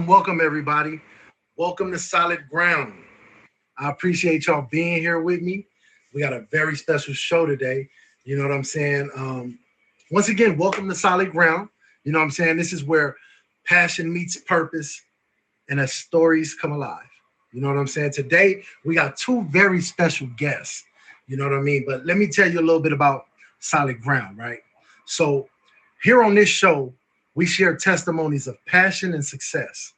Welcome, everybody. Welcome to Solid Ground. I appreciate y'all being here with me. We got a very special show today. You know what I'm saying? Once again, welcome to Solid Ground. You know what I'm saying? This is where passion meets purpose and as stories come alive. You know what I'm saying? Today, we got two very special guests. You know what I mean? But let me tell you a little bit about Solid Ground, right? So, here on this show, we share testimonies of passion and success,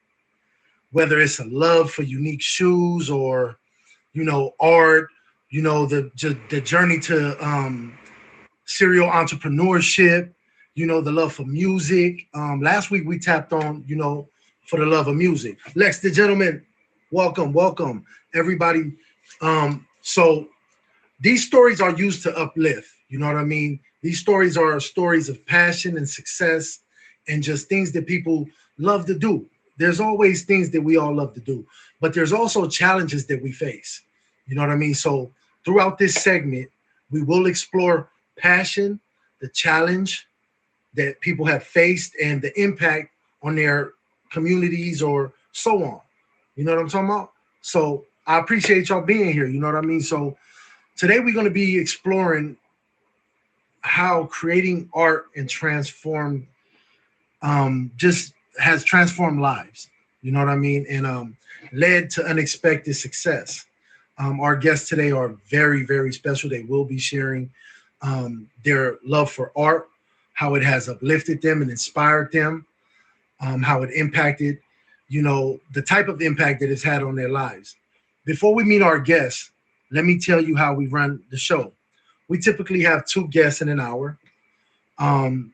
whether it's a love for unique shoes or, art, the journey to serial entrepreneurship, the love for music. Last week we tapped on, for the love of music. Lex, the gentleman, welcome, everybody. So these stories are used to uplift, you know what I mean? These stories are stories of passion and success and just things that people love to do. There's always things that we all love to do, but there's also challenges that we face. You know what I mean? So throughout this segment, we will explore passion, the challenge that people have faced, and the impact on their communities or so on. You know what I'm talking about? So I appreciate y'all being here. You know what I mean? So today we're going to be exploring how creating art and just has transformed lives. You know what I mean? And led to unexpected success. Our guests today are very, very special. They will be sharing their love for art, how it has uplifted them and inspired them, how it impacted, the type of impact that it's had on their lives. Before we meet our guests, let me tell you how we run the show. We typically have two guests in an hour.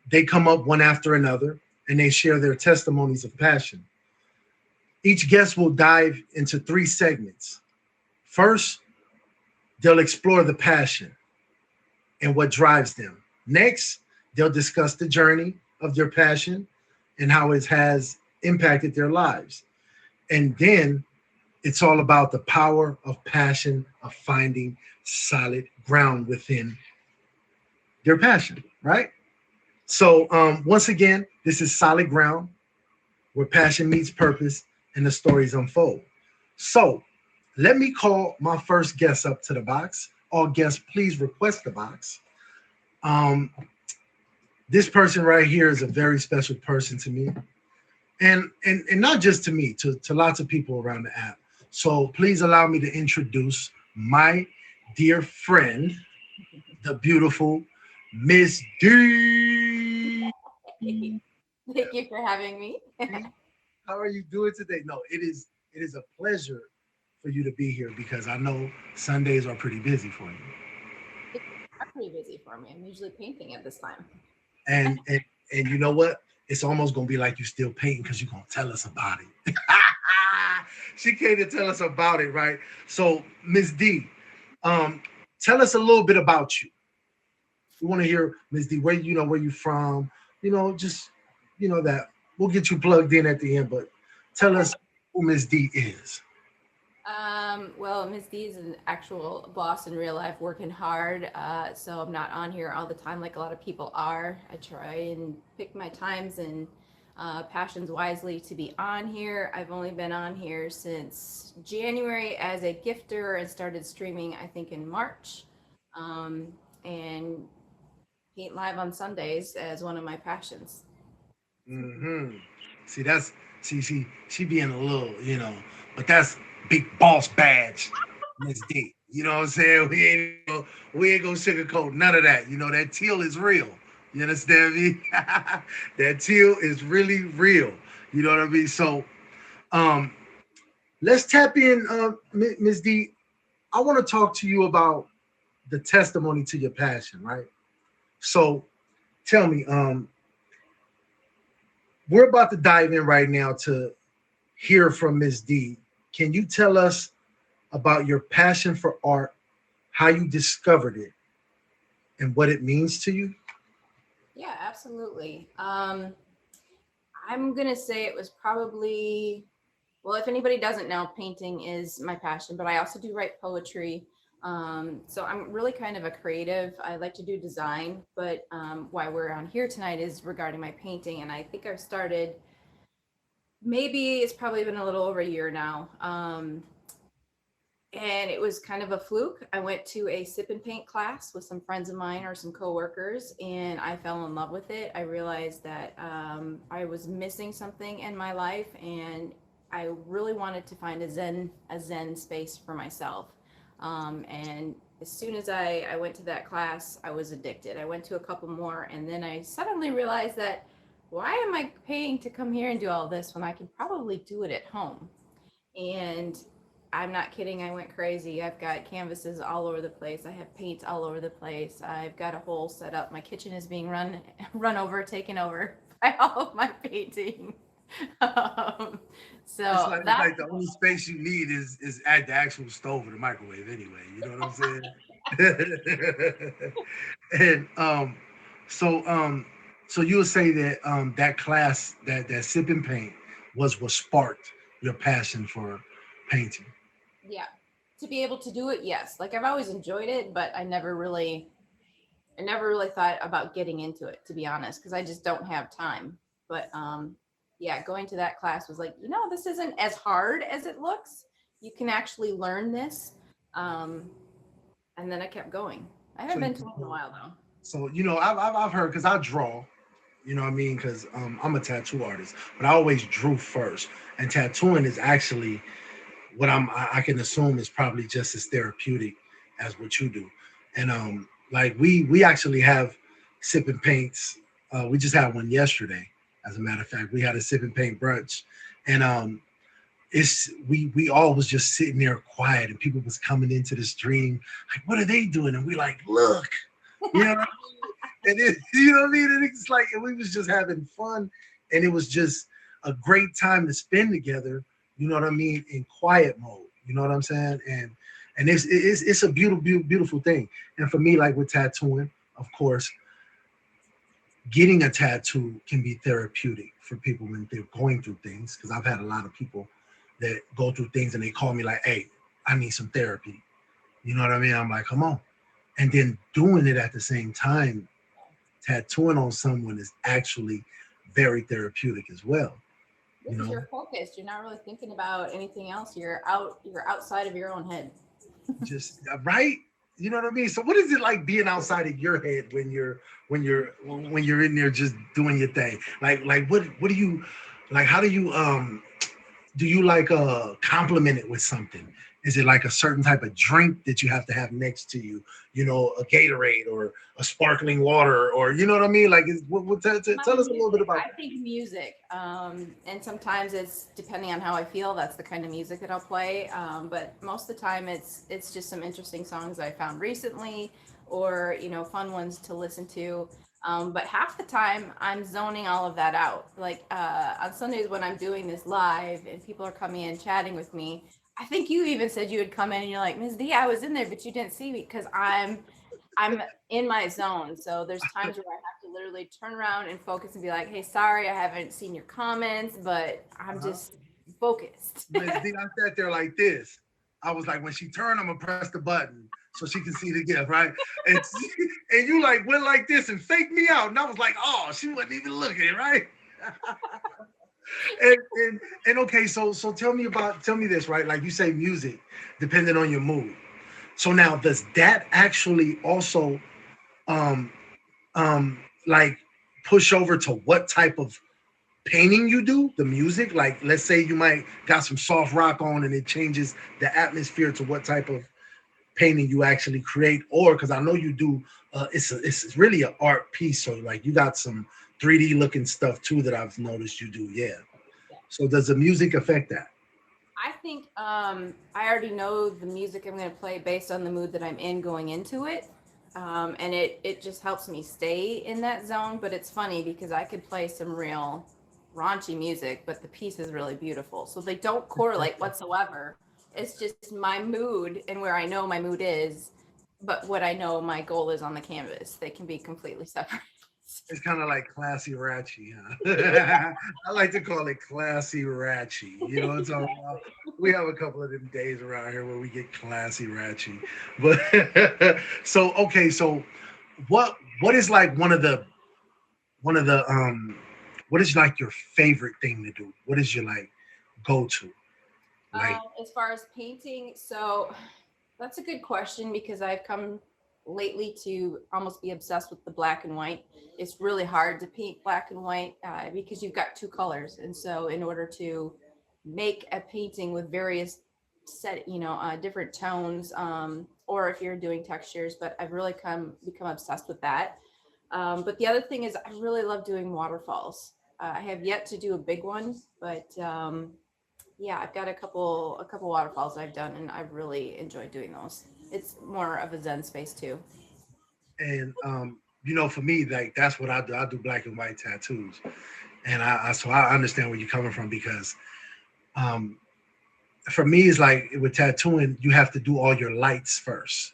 They come up one after another and they share their testimonies of passion. Each guest will dive into three segments. First, they'll explore the passion and what drives them. Next, they'll discuss the journey of their passion and how it has impacted their lives. And then it's all about the power of passion, of finding solid ground within their passion, right? So once again, this is Solid Ground, where passion meets purpose and the stories unfold. So let me call my first guest up to the box. All guests, please request the box. This person right here is a very special person to me. And not just to me, to lots of people around the app. So please allow me to introduce my dear friend, the beautiful Miss D. Thank you for having me. How are you doing today? No, it is a pleasure for you to be here because I know Sundays are pretty busy for you. I'm pretty busy for me. I'm usually painting at this time. And you know what? It's almost gonna be like you still painting because you're gonna tell us about it. She came to tell us about it, right? So, Miss D, um, tell us a little bit about you. We want to hear, Miss D, where you from, just that. We'll get you plugged in at the end, but tell us who Miss D is. Well, Ms. D is an actual boss in real life, working hard. So I'm not on here all the time like a lot of people are. I try and pick my times and passions wisely to be on here. I've only been on here since January as a gifter and started streaming, I think, in March. And paint live on Sundays as one of my passions. Hmm. See, that's she being a little, but that's big boss badge, Miss D. You know what I'm saying? We ain't gonna sugarcoat none of that. You know that teal is real. You understand me? That teal is really real. You know what I mean? So um let's tap in, Ms. D. I want to talk to you about the testimony to your passion, right? So tell me, we're about to dive in right now to hear from Ms. D. Can you tell us about your passion for art, how you discovered it, and what it means to you? Yeah, absolutely. I'm gonna say it was probably, well, if anybody doesn't know, painting is my passion, but I also do write poetry. So I'm really kind of a creative. I like to do design, but why we're on here tonight is regarding my painting. And I think I've started, maybe it's probably been a little over a year now. And it was kind of a fluke. I went to a sip and paint class with some friends of mine or some coworkers, and I fell in love with it. I realized that I was missing something in my life, and I really wanted to find a zen space for myself. And as soon as I went to that class, I was addicted. I went to a couple more, and then I suddenly realized that why am I paying to come here and do all this when I can probably do it at home? And I'm not kidding. I went crazy. I've got canvases all over the place. I have paint all over the place. I've got a whole setup. My kitchen is being run over, taken over by all of my painting. Um, It's so like it's that's like the only space you need is at the actual stove or the microwave anyway. You know what I'm saying? And so so you'll say that that class, that sip and paint was what sparked your passion for painting. yeah. To be able to do it, yes. Like I've always enjoyed it, but I never really thought about getting into it, to be honest, because I just don't have time. But yeah, going to that class was like, this isn't as hard as it looks. You can actually learn this. Um, and then I kept going. I haven't So been to one in a while though. so I've heard because I draw. You know what I mean? Because I'm a tattoo artist, but I always drew first. And tattooing is actually what I can assume is probably just as therapeutic as what you do. And like we actually have sip and paints. We just had one yesterday, as a matter of fact. We had a sip and paint brunch, and it's we all was just sitting there quiet, and people was coming into the stream like, what are they doing? And we like, look, you know, and it, you know what I mean? And it's like, and we was just having fun, and it was just a great time to spend together. You know what I mean? In quiet mode. You know what I'm saying? And it's a beautiful thing. And for me, like with tattooing, of course, getting a tattoo can be therapeutic for people when they're going through things. Because I've had a lot of people that go through things and they call me like, "Hey, I need some therapy." You know what I mean? I'm like, "Come on." And then doing it at the same time, tattooing on someone is actually very therapeutic as well. You Because know, you're focused. You're not really thinking about anything else. You're outside of your own head. just right. You know what I mean? So, what is it like being outside of your head when you're in there just doing your thing? Like what do you like? How do you like compliment it with something? Is it like a certain type of drink that you have to have next to you? You know, a Gatorade or a sparkling water, or you know what I mean? Like, My tell us a little bit music. about I think music. And sometimes it's depending on how I feel. That's the kind of music that I'll play. But most of the time, it's just some interesting songs I found recently, or fun ones to listen to. But half the time, I'm zoning all of that out. Like on Sundays when I'm doing this live and people are coming in chatting with me. I think you even said you would come in and you're like, Ms. D, I was in there, but you didn't see me because I'm in my zone. So there's times where I have to literally turn around and focus and be like, hey, sorry, I haven't seen your comments, but I'm it. just focused. Miss D, I sat there like this. I was like, when she turned, I'm gonna press the button so she can see the gift, right? And and you like went like this and faked me out, and I was like, oh, she wasn't even looking, right? And okay, so tell me this, right? Like you say, music, depending on your mood. So now, does that actually also um like push over to what type of painting you do, the music? Like, let's say you might got some soft rock on and it changes the atmosphere to what type of painting you actually create, or because I know you do. It's really an art piece. So like you got some 3D looking stuff too that I've noticed you do. Yeah. Yeah. So does the music affect that? I think I already know the music I'm going to play based on the mood that I'm in going into it. And it just helps me stay in that zone. But it's funny because I could play some real raunchy music, but the piece is really beautiful. So they don't correlate whatsoever. It's just my mood and where I know my mood is, but what I know my goal is on the canvas. They can be completely separate. It's kind of like classy ratchy, huh? I like to call it classy ratchy. You know, it's all we have a couple of them days around here where we get classy ratchy. But so okay, so what is like one of the what is like your favorite thing to do? What is your like go to? Like As far as painting, so that's a good question because I've come lately to almost be obsessed with the black and white. It's really hard to paint black and white because you've got two colors, and so in order to make a painting with various different tones, or if you're doing textures, but I've really become obsessed with that. But the other thing is I really love doing waterfalls. I have yet to do a big one, but yeah, I've got a couple waterfalls I've done, and I've really enjoyed doing those. It's more of a zen space too. and you know, for me, like that's what I do. I do black and white tattoos, and I so I understand where you're coming from because um for me it's like with tattooing you have to do all your lights first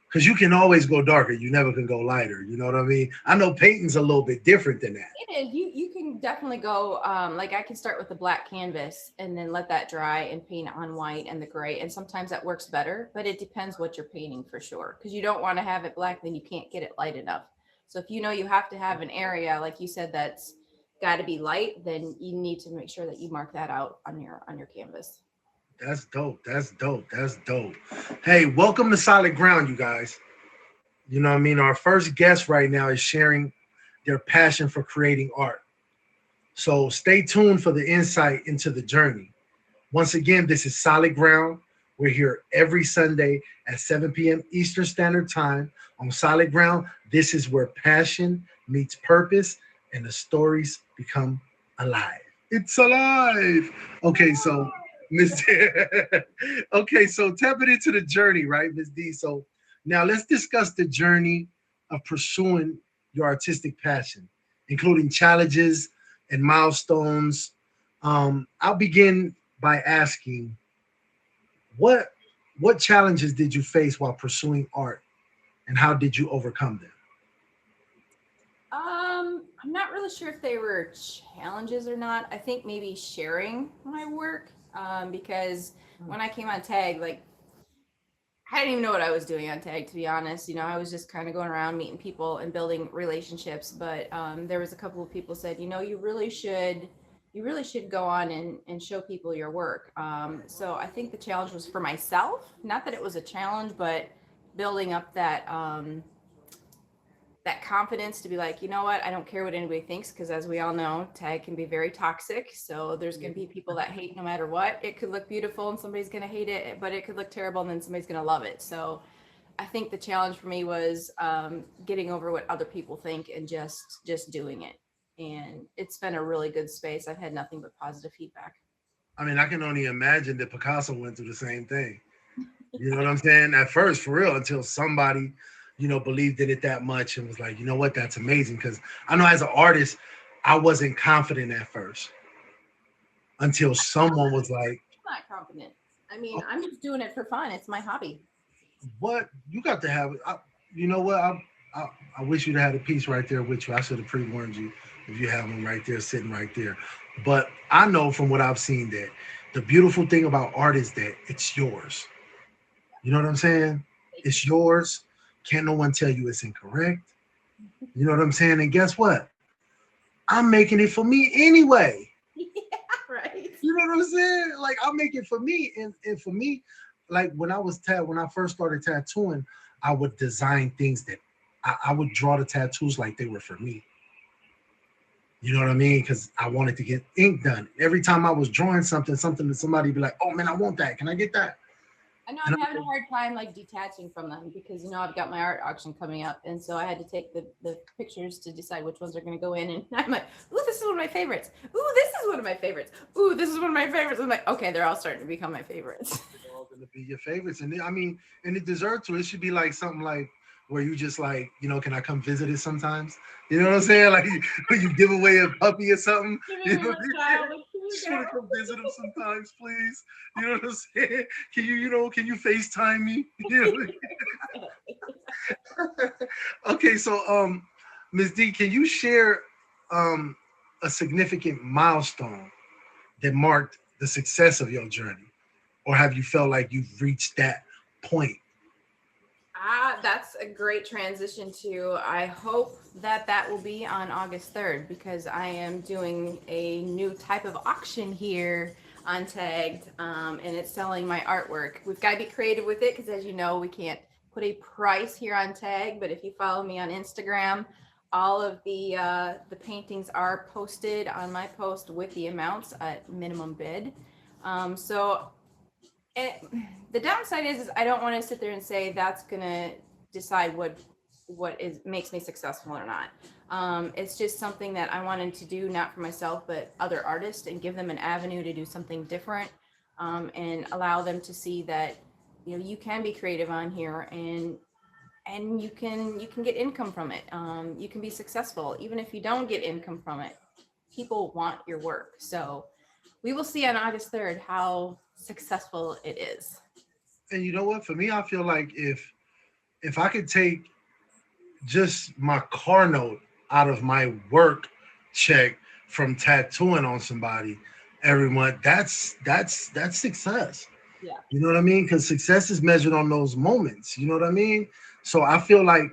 because you can always go darker, you never can go lighter, you know what I mean? I know painting's a little bit different than that. It is. You can definitely go. Like I can start with the black canvas and then let that dry and paint on white and the gray. And sometimes that works better, but it depends what you're painting for sure. Because you don't want to have it black, then you can't get it light enough. So if you know you have to have an area, like you said, that's got to be light, then you need to make sure that you mark that out on your canvas. That's dope, that's dope, that's dope. Hey, welcome to Solid Ground, you guys. You know what I mean? Our first guest right now is sharing their passion for creating art. So stay tuned for the insight into the journey. Once again, this is Solid Ground. We're here every Sunday at 7 p.m. Eastern Standard Time on Solid Ground. This is where passion meets purpose and the stories become alive. It's alive. Okay, so Miss Okay, so tap it into the journey, right, Miss D? So now let's discuss the journey of pursuing your artistic passion, including challenges and milestones. I'll begin by asking what what challenges did you face while pursuing art, and how did you overcome them? I'm not really sure if they were challenges or not. I think maybe sharing my work, because when I came on Tag, like I didn't even know what I was doing on Tag, to be honest. I was just kind of going around meeting people and building relationships. But there was a couple of people said, you really should go on and show people your work. So I think the challenge was for myself. Not that it was a challenge, but building up that confidence to be like, you know what, I don't care what anybody thinks, because as we all know, Tag can be very toxic. So there's going to be people that hate no matter what. It could look beautiful and somebody's going to hate it, but it could look terrible and then somebody's going to love it. So I think the challenge for me was getting over what other people think and just doing it. And it's been a really good space. I've had nothing but positive feedback. I mean, I can only imagine that Picasso went through the same thing. You know what I'm saying? At first, for real, until somebody, believed in it that much and was like, you know what, that's amazing. Because I know as an artist, I wasn't confident at first until someone was like, I'm not confident. I mean, oh, I'm just doing it for fun. It's my hobby. what? You got to have it. You know what? I wish you'd had a piece right there with you. I should have pre-warned you if you have one right there, sitting right there. But I know from what I've seen that the beautiful thing about art is that it's yours. You know what I'm saying? Thank you. It's yours. Can't no one tell you it's incorrect. You know what I'm saying? And guess what? I'm making it for me anyway. Yeah, right. You know what I'm saying? Like I make it for me, and for me, like when I first started tattooing, I would design things that I would draw the tattoos like they were for me. You know what I mean? Because I wanted to get ink done. Every time I was drawing something that somebody would be like, "Oh man, I want that. Can I get that?" I know And I'm I'm having a hard time like detaching from them because I've got my art auction coming up, and so I had to take the pictures to decide which ones are going to go in. And I'm like, ooh, this is one of my favorites. Ooh, this is one of my favorites. Ooh, this is one of my favorites. I'm like, okay, they're all starting to become my favorites. they're all gonna be your favorites, and I mean, and it deserves to. It should be like something like where you just like, can I come visit it sometimes? You know what I'm saying? Like when you give away a puppy or something, Giving me my child, like, here you just want to come visit him sometimes, please. You know what I'm saying? Can you FaceTime me? Okay, so Ms. D, can you share um a significant milestone that marked the success of your journey? Or have you felt like you've reached that point? That's a great transition to. I hope that that will be on August 3rd because I am doing a new type of auction here on Tagged, and it's selling my artwork. We've got to be creative with it because, as you know, we can't put a price here on Tag. But if you follow me on Instagram, all of the paintings are posted on my post with the amounts at minimum bid. So it, the downside is I don't want to sit there and say that's gonna decide what is makes me successful or not. It's just something that I wanted to do, not for myself, but other artists, and give them an avenue to do something different, and allow them to see that you can be creative on here, and you can get income from it. You can be successful even if you don't get income from it. People want your work, so we will see on August 3rd how successful it is. And you know what? For me, I feel like if I could take just my car note out of my work check from tattooing on somebody every month, that's success. Yeah. You know what I mean? Because success is measured on those moments. You know what I mean? So I feel like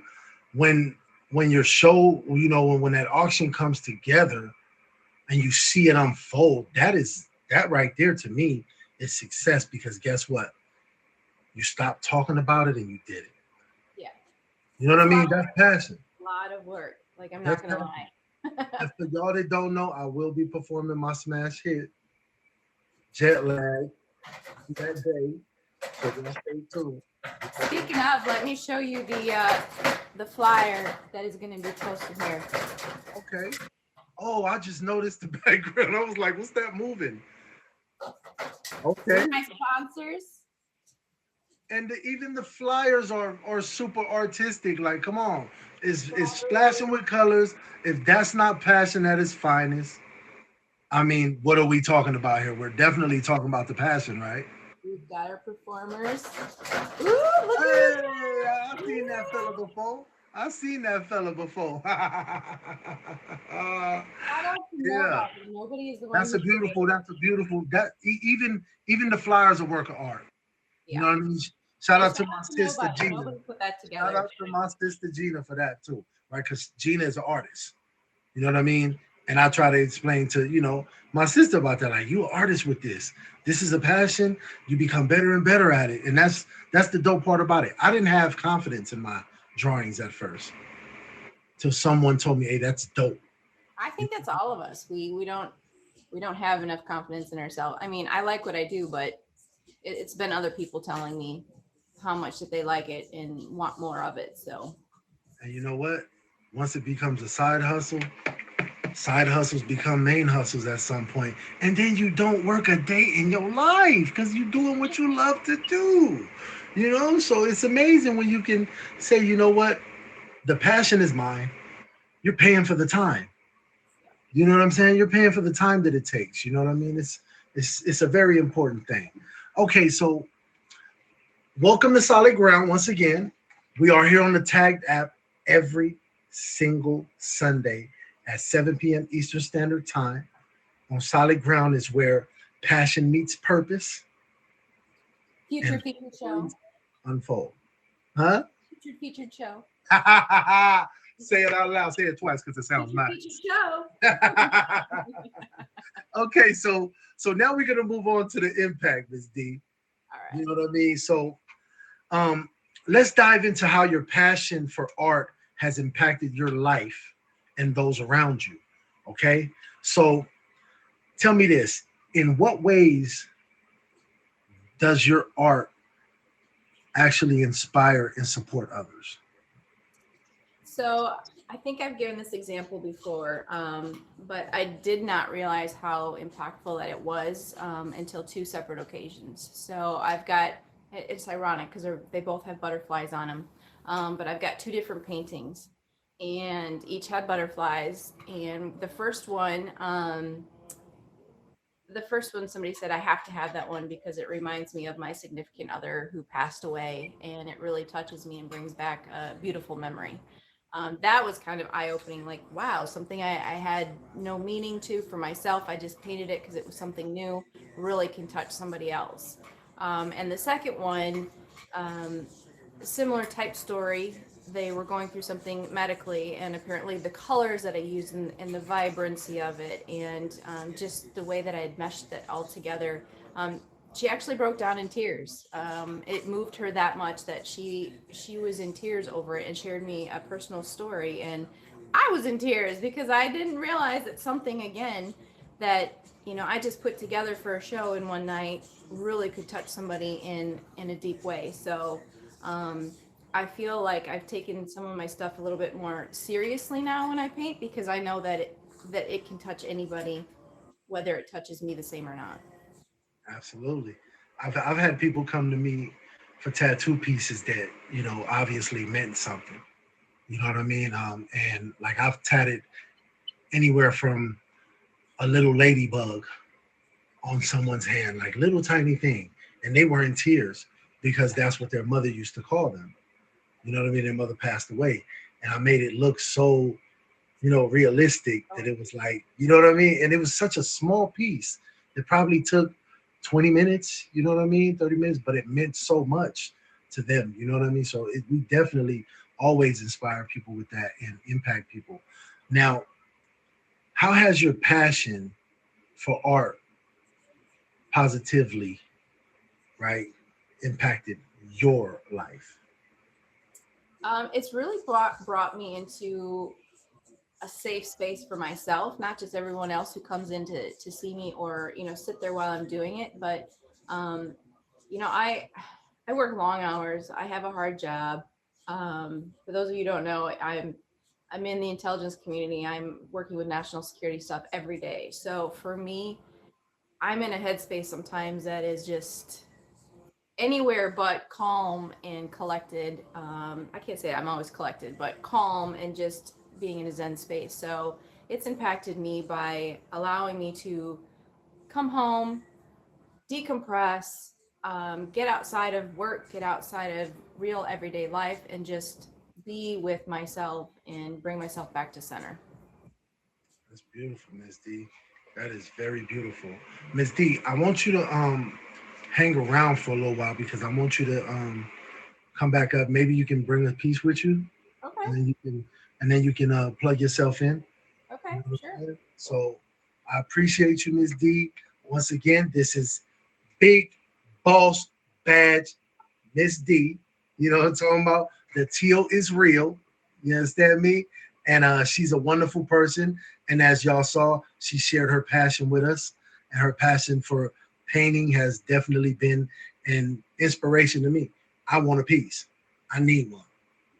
when when your show, when that auction comes together and you see it unfold, that right there to me is success because guess what? You stopped talking about it and you did it. Yeah. You know what It's I mean? That's passion. a lot of work. Like, I'm That's not gonna passion. lie. And for y'all that don't know, I will be performing my smash hit, Jet Lag, that day. So y'all stay tuned. Speaking of, let me show you the flyer that is going to be posted here. Okay. Oh, I just noticed the background. I was like, what's that moving? These Okay. are my sponsors. And even the flyers are super artistic. Like, come on. It's splashing with colors. If that's not passion at its finest, I mean, what are we talking about here? We're definitely talking about the passion, right? We've got our performers. Ooh, look at this. Hey, I've seen that fella before. I've seen that fella before. I don't know Yeah, about them. Nobody is the one who created. that's a beautiful even the flyers are work of art. You Yeah. know what I mean? Shout Yeah, out shout to my out to sister nobody. Gina. Nobody put that Shout together. out to my sister Gina for that too, right? Because Gina is an artist. You know what I mean? And I try to explain to my sister about that. Like, you an artist with this. This is a passion. You become better and better at it, and that's the dope part about it. I didn't have confidence in my drawings at first till someone told me, "Hey, that's dope." I think that's all of us. We don't have enough confidence in ourselves. I mean, I like what I do, but it's been other people telling me how much that they like it and want more of it. So And you know what? Once it becomes a side hustles become main hustles at some point, and then you don't work a day in your life because you're doing what you love to do. So it's amazing when you can say, you know what, the passion is mine. You're paying for the time. You know what I'm saying? You're paying for the time that it takes. You know what I mean? It's a very important thing. Okay, so welcome to Solid Ground once again. We are here on the Tagged app every single Sunday at 7 p.m. Eastern Standard Time. On Solid Ground is where passion meets purpose future and featured show, stories unfold. Huh? future featured show, Say it out loud. Say it twice because it sounds future featured nice. show. Okay, so now we're gonna move on to the impact, Ms. D. All You right. know what I mean? So um let's dive into how your passion for art has impacted your life and those around you. Okay. So tell me this. In what ways does your art actually inspire and support others? So I think I've given this example before, but I did not realize how impactful that it was until two separate occasions. So I've got, it's ironic because they both have butterflies on them, but I've got two different paintings and each had butterflies. And the first one somebody said I have to have that one because it reminds me of my significant other who passed away, and it really touches me and brings back a beautiful memory. That was kind of eye-opening, like wow, something I had no meaning to for myself, I just painted it because it was something new, really can touch somebody else. And the second one, um, similar type story. They were going through something medically, and apparently the colors that I used and the vibrancy of it, and just the way that I had meshed it all together. She actually broke down in tears. It moved her that much that she was in tears over it and shared me a personal story, and I was in tears because I didn't realize that something again that I just put together for a show in one night really could touch somebody in a deep way. So um, I feel like I've taken some of my stuff a little bit more seriously now when I paint because I know that it can touch anybody, whether it touches me the same or not. Absolutely. I've had people come to me for tattoo pieces that, obviously meant something. You know what I mean? And like I've tatted anywhere from a little ladybug on someone's hand, like little tiny thing. And they were in tears because that's what their mother used to call them. You know what I mean? Their mother passed away. And I made it look so, realistic that it was like, you know what I mean? And it was such a small piece. It probably took 20 minutes, you know what I mean? 30 minutes, but it meant so much to them, you know what I mean? So we definitely always inspire people with that and impact people. Now, how has your passion for art positively, right, impacted your life? It's really brought me into a safe space for myself, not just everyone else who comes in to see me or sit there while I'm doing it. But um, I work long hours. I have a hard job. For those of you who don't know, I'm in the intelligence community. I'm working with national security stuff every day. So for me, I'm in a headspace sometimes that is just anywhere but calm and collected. I can't say I'm always collected, but calm and just being in a Zen space. So it's impacted me by allowing me to come home, decompress, get outside of work, get outside of real everyday life, and just be with myself and bring myself back to center. That's beautiful, Miss D. That is very beautiful. Miss D, I want you to hang around for a little while because I want you to come back up. Maybe you can bring a piece with you, Okay. and then you can plug yourself in. You Okay. know what Sure. I'm saying? So I appreciate you, Miss D. Once again, this is Big Boss Badge Miss D. You know what I'm talking about? The teal is real. You understand me? And she's a wonderful person. And as y'all saw, she shared her passion with us. And her passion for painting has definitely been an inspiration to me. I want a piece. I need one.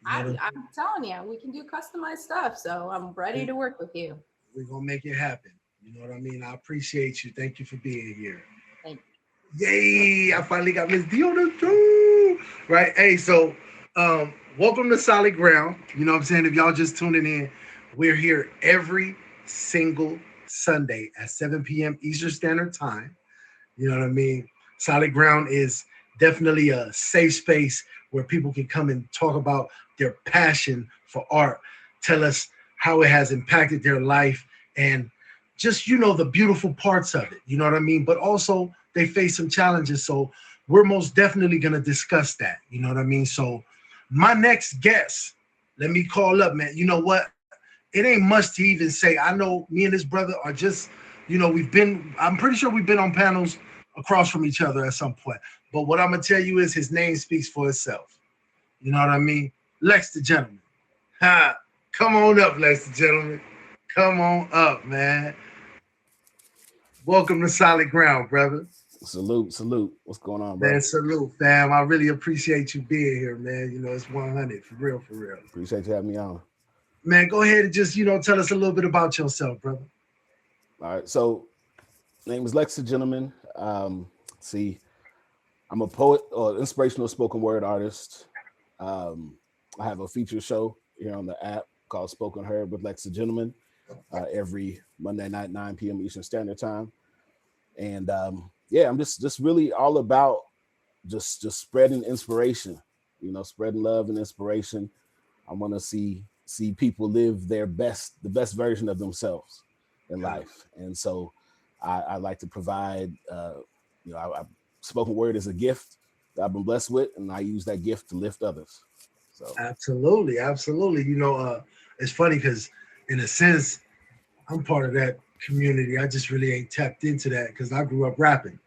You know what I'm telling you, we can do customized stuff. So I'm ready I'm to work with you. We're gonna make it happen. You know what I mean? I appreciate you. Thank you for being here. Thank Yay! I finally got Miss D on the show. Right. Hey, so welcome to Solid Ground. You know what I'm saying? If y'all just tuning in, we're here every single Sunday at 7 p.m. Eastern Standard Time. You know what I mean? Solid Ground is definitely a safe space where people can come and talk about their passion for art, tell us how it has impacted their life, and just, the beautiful parts of it. You know what I mean? But also, they face some challenges. So, we're most definitely going to discuss that. You know what I mean? So, my next guest, let me call up, man. You know what? It ain't much to even say. I know me and his brother are just, I'm pretty sure we've been on panels across from each other at some point. But what I'm gonna tell you is his name speaks for itself. You know what I mean? Lex the gentleman. Ha! Come on up, Lex the gentleman. Come on up, man. Welcome to Solid Ground, brother. Salute. What's going on, bro? Man, salute, fam. I really appreciate you being here, man. It's 100 for real, for real. Appreciate you having me on. Man, go ahead and just tell us a little bit about yourself, brother. All right. So, name is Lex the Gentleman. See, I'm a poet or inspirational spoken word artist. I have a feature show here on the app called Spoken Heard with Lex the Gentleman every Monday night, 9 p.m. Eastern Standard Time. And yeah, I'm just really all about just spreading inspiration, spreading love and inspiration. I want to see people live the best version of themselves in life. And so I like to provide, spoken word is a gift that I've been blessed with, and I use that gift to lift others. So absolutely. It's funny because in a sense, I'm part of that community. I just really ain't tapped into that because I grew up rapping.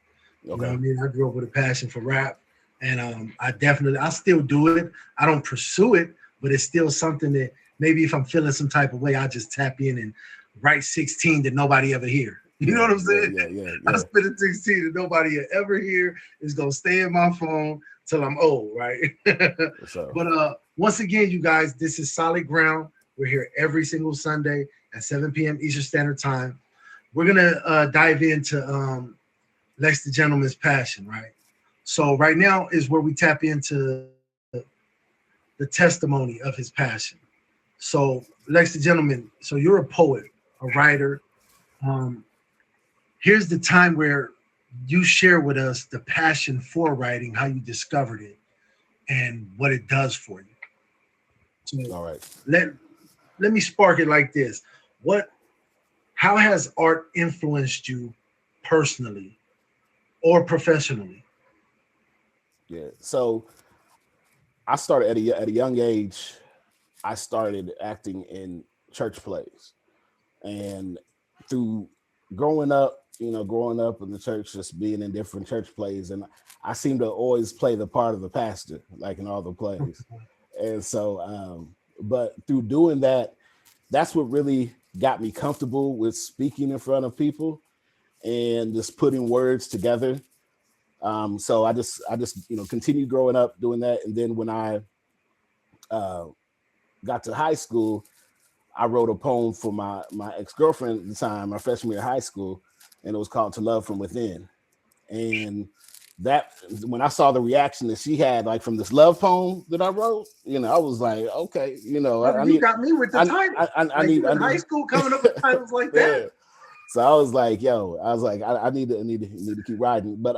Okay. You know what I mean? I grew up with a passion for rap, and I still do it. I don't pursue it, but it's still something that maybe if I'm feeling some type of way, I just tap in and write 16 that nobody ever hear. You know what I'm saying? Yeah. I spit a 16 that nobody will ever hear. It's gonna stay in my phone till I'm old, right? But once again, you guys, this is Solid Ground. We're here every single Sunday at 7 p.m. Eastern Standard Time. We're gonna dive into Lex the Gentleman's passion, right? So right now is where we tap into the testimony of his passion. So Lex the Gentleman, so you're a poet, a writer. Here's the time where you share with us the passion for writing, how you discovered it, and what it does for you. So all right. Let me spark it like this. How has art influenced you personally or professionally? Yeah. So I started at a young age. I started acting in church plays, and through growing up in the church, just being in different church plays, and I seem to always play the part of the pastor, like in all the plays. And so, but through doing that, that's what really got me comfortable with speaking in front of people and just putting words together. So I just continued growing up doing that, and then when I got to high school, I wrote a poem for my ex-girlfriend at the time, my freshman year of high school, and it was called "To Love From Within." And that, when I saw the reaction that she had, like from this love poem that I wrote, I was like, okay, you got me with the title. I need high school coming up with titles like that. Yeah. So I was like, I need to keep writing. But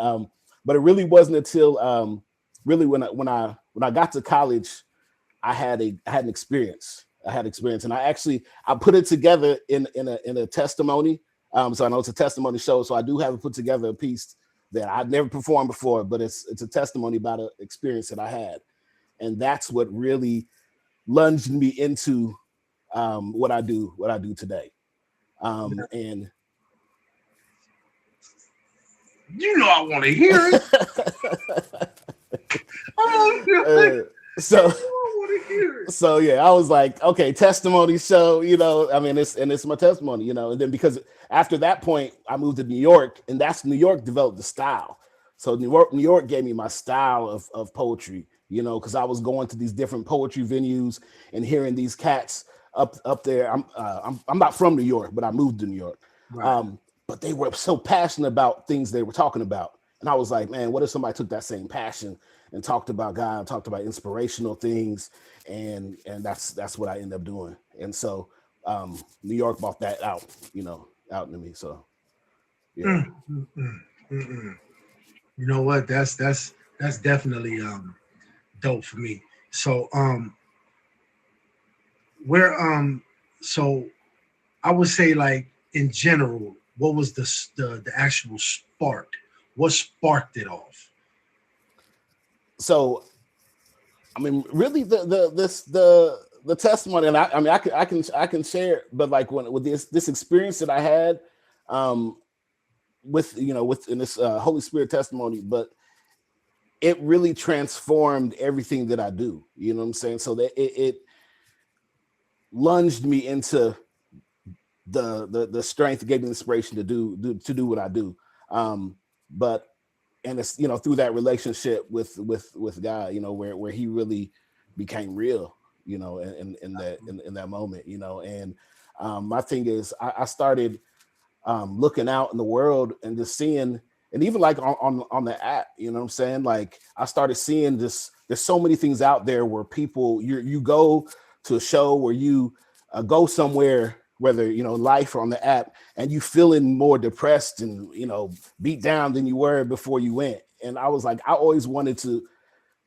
it really wasn't until really when I got to college, I had an experience. And I put it together in a testimony. So I know it's a testimony show. So I do have put together a piece that I've never performed before, but it's a testimony about an experience that I had. And that's what really lunged me into what I do today. And I want to hear it. So yeah, I was like, okay, testimony show, it's my testimony, and then because after that point, I moved to New York, and New York developed the style. So New York gave me my style of poetry, because I was going to these different poetry venues and hearing these cats up there. I'm not from New York, but I moved to New York. Right. But they were so passionate about things they were talking about. And I was like, man, what if somebody took that same passion and talked about God, and talked about inspirational things, and that's what I ended up doing. And so New York brought that out into me. So yeah. You know what? That's definitely dope for me. So so I would say, like, in general, what was the actual spark? What sparked it off? So, I mean, really, the testimony, and I can share, but like with this experience that I had, in this Holy Spirit testimony, but it really transformed everything that I do. You know what I'm saying? So that it lunged me into the strength, gave me inspiration to do what I do. But and it's, you know, through that relationship with God, you know, where he really became real, you know, in that moment, you know. And my thing is, I started looking out in the world and just seeing, and even like on the app, you know what I'm saying? Like I started seeing this, there's so many things out there where people, you go to a show, where you go somewhere, whether, you know, life or on the app, and you feeling more depressed and, you know, beat down than you were before you went. And I was like, I always wanted to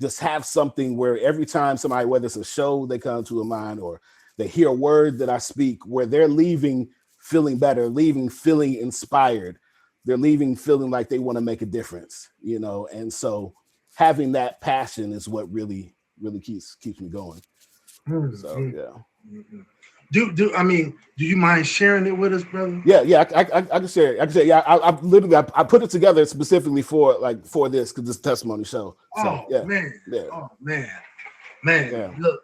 just have something where every time somebody, whether it's a show they come to a mind or they hear a word that I speak, where they're leaving feeling better, leaving feeling inspired, they're leaving feeling like they want to make a difference, you know. And so having that passion is what really keeps me going. Mm-hmm. So yeah. Mm-hmm. Do you mind sharing it with us, brother? Yeah, I can share it. I can say, yeah, I literally put it together specifically for this, because this testimony show. So, Man. Yeah. Oh man. Yeah. Look,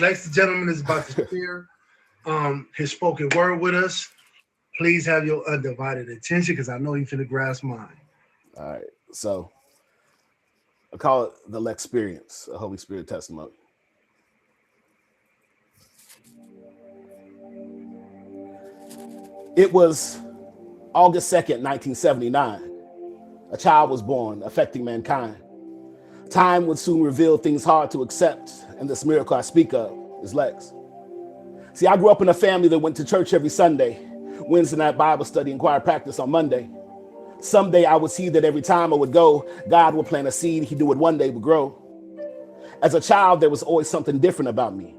ladies and gentlemen, is about to share his spoken word with us. Please have your undivided attention, because I know you finna grasp mine. All right. So I call it the Lexperience, a Holy Spirit testimony. It was August 2nd, 1979. A child was born, affecting mankind. Time would soon reveal things hard to accept, and this miracle I speak of is Lex. See, I grew up in a family that went to church every Sunday, Wednesday night Bible study and choir practice on Monday. Someday I would see that every time I would go, God would plant a seed he knew it one day would grow. As a child, there was always something different about me,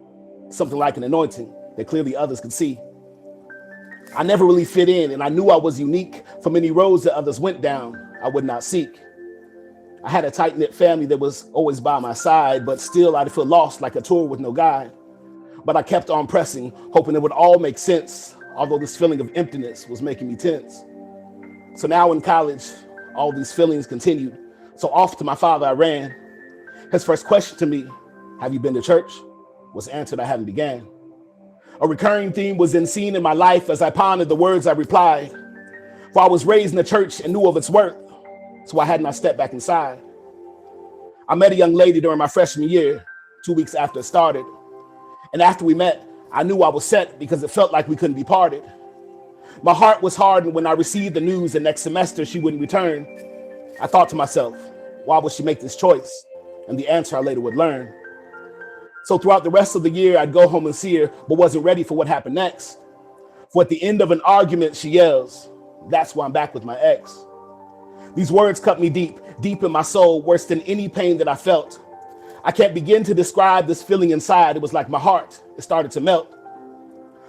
something like an anointing that clearly others could see. I never really fit in, and I knew I was unique from any roads that others went down I would not seek. I had a tight-knit family that was always by my side, but still I'd feel lost like a tour with no guide. But I kept on pressing, hoping it would all make sense, although this feeling of emptiness was making me tense. So now in college, all these feelings continued. So off to my father I ran. His first question to me, "Have you been to church?" was answered I hadn't began. A recurring theme was then seen in my life as I pondered the words I replied. For I was raised in the church and knew of its worth, so I had not stepped back inside. I met a young lady during my freshman year, 2 weeks after it started. And after we met, I knew I was set because it felt like we couldn't be parted. My heart was hardened when I received the news that next semester she wouldn't return. I thought to myself, why would she make this choice? And the answer I later would learn. So throughout the rest of the year, I'd go home and see her, but wasn't ready for what happened next. For at the end of an argument, she yells, "That's why I'm back with my ex." These words cut me deep, deep in my soul, worse than any pain that I felt. I can't begin to describe this feeling inside. It was like my heart, it started to melt.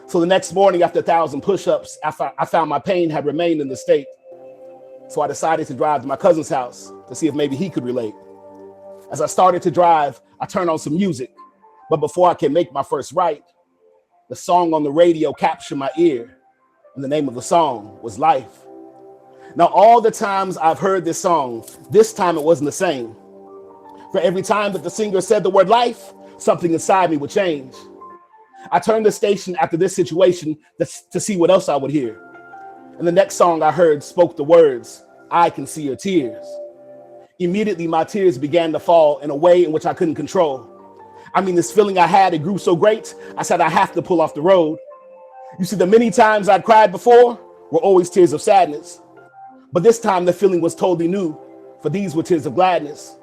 So the next morning, after 1,000 push-ups, I found my pain had remained in the state. So I decided to drive to my cousin's house to see if maybe he could relate. As I started to drive, I turned on some music. But before I could make my first right, the song on the radio captured my ear, and the name of the song was Life. Now, all the times I've heard this song, this time it wasn't the same. For every time that the singer said the word life, something inside me would change. I turned the station after this situation to see what else I would hear. And the next song I heard spoke the words, "I can see your tears." Immediately, my tears began to fall in a way in which I couldn't control. I mean, this feeling I had, it grew so great, I said I have to pull off the road. You see, the many times I'd cried before were always tears of sadness. But this time the feeling was totally new, for these were tears of gladness.